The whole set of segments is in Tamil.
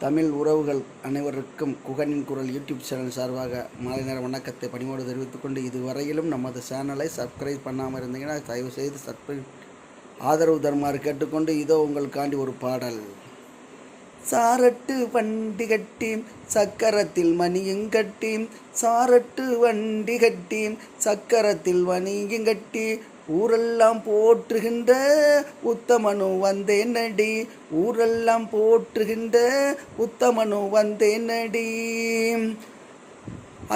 தமிழ் உறவுகள் அனைவருக்கும் குகனின் குரல் யூடியூப் சேனல் சார்பாக மாலை நேர வணக்கத்தை பணிவோடு தெரிவித்துக்கொண்டு, இதுவரையிலும் நமது சேனலை சப்ஸ்கிரைப் பண்ணாமல் இருந்தீங்கன்னா தயவுசெய்து சப்ஸ்கிரைப் ஆதரவு தருமாறு கேட்டுக்கொண்டு, இதோ உங்களுக்காண்டி ஒரு பாடல். சாரட்டு வண்டி கட்டி சக்கரத்தில் மணியும் கட்டி, சாரட்டு வண்டி கட்டி சக்கரத்தில் மணியும் கட்டி, ஊரெல்லாம் போற்றுகின்ற உத்தமனு வந்தேன் நடி, ஊரெல்லாம் போற்றுகின்ற உத்தமனு வந்தேன் நடி.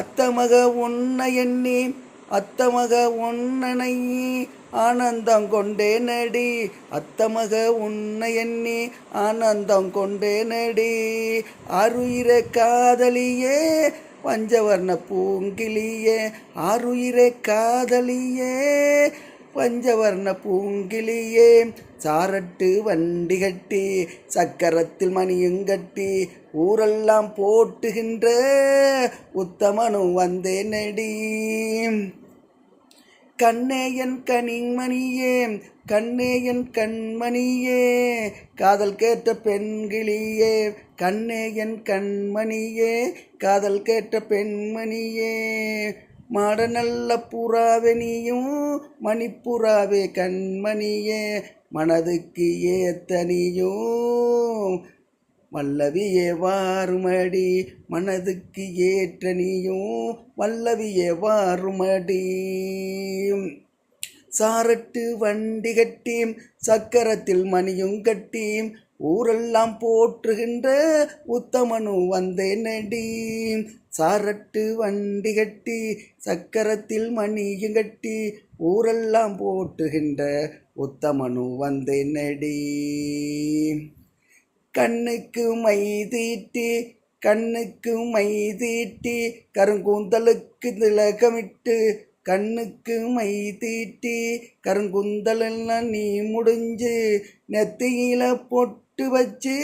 அத்தமக உன்னை எண்ணி அத்தமக உன்னனை ஆனந்தம் கொண்டே நடி, அத்தமக உன்னை எண்ணி ஆனந்தம் கொண்டே நடி. அருயிரே காதலியே பஞ்சவர்ண பூங்கிலியே, அருயிரே காதலியே பஞ்சவர்ண பூங்கிலியே, சாரட்டு வண்டி கட்டி சக்கரத்தில் மணியும் கட்டி, ஊரெல்லாம் போட்டுகின்ற உத்தமனும் வந்தே நடி. கண்ணே என் கனிமணியே கண்ணே என் கண்மணியே, காதல் கேட்ட பெண்கிளியே, கண்ணே என் கண்மணியே காதல் கேட்ட பெண்மணியே, மாட நல்ல புறாவே நீயும் மணிப்புறாவே கண்மணியே, மனதுக்கு ஏத்த நீயும் வல்லவியே வாருமடி, மனதுக்கு ஏற்ற நீயும் வல்லவியே வாருமடி. சாரட்டு வண்டி கட்டி சக்கரத்தில் மணியும் கட்டி, ஊரெல்லாம் போற்றுகின்ற உத்தமனு வந்தே நடி. சாரட்டு வண்டி கட்டி சக்கரத்தில் மணியும் கட்டி, ஊரெல்லாம் போற்றுகின்ற உத்தமனு வந்தே நடி. கண்ணுக்கு மை தீட்டி கண்ணுக்கு மை தீட்டி, கருங்கூந்தலுக்கு திலகமிட்டு, கண்ணுக்கு மை தீட்டி கருங்குந்தலெல்லாம் நீ முடிஞ்சு, நெத்தியில பொட்டு வச்சு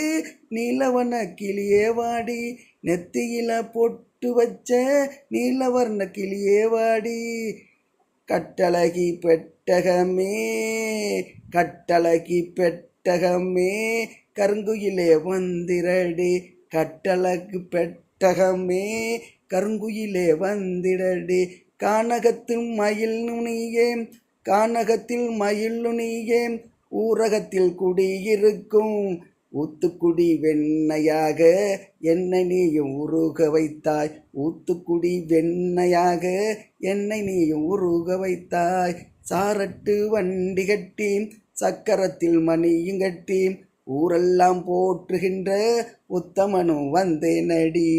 நீலவன கிளியே வாடி, நெத்தியில பொட்டு வச்ச நீலவர்ண கிளியே வாடி. கட்டழகி பெட்டகமே கட்டழகி பெட்டகமே கருங்குயிலே வந்திரடி, கட்டழகு பெட்டகமே கருங்குயிலே வந்திரடி. கானகத்தில் மயில் நுனியே கானகத்தில் மயில் நுனியே, ஊரகத்தில் குடியிருக்கும் ஊத்துக்குடி வெண்ணையாக என்னை நீயும் உருக வைத்தாய், ஊத்துக்குடி வெண்ணையாக என்னை நீயும் உருக வைத்தாய். சாரட்டு வண்டி கட்டி சக்கரத்தில் மணியும் கட்டி, ஊரெல்லாம் போற்றுகின்ற உத்தமனும் வந்தே நடி.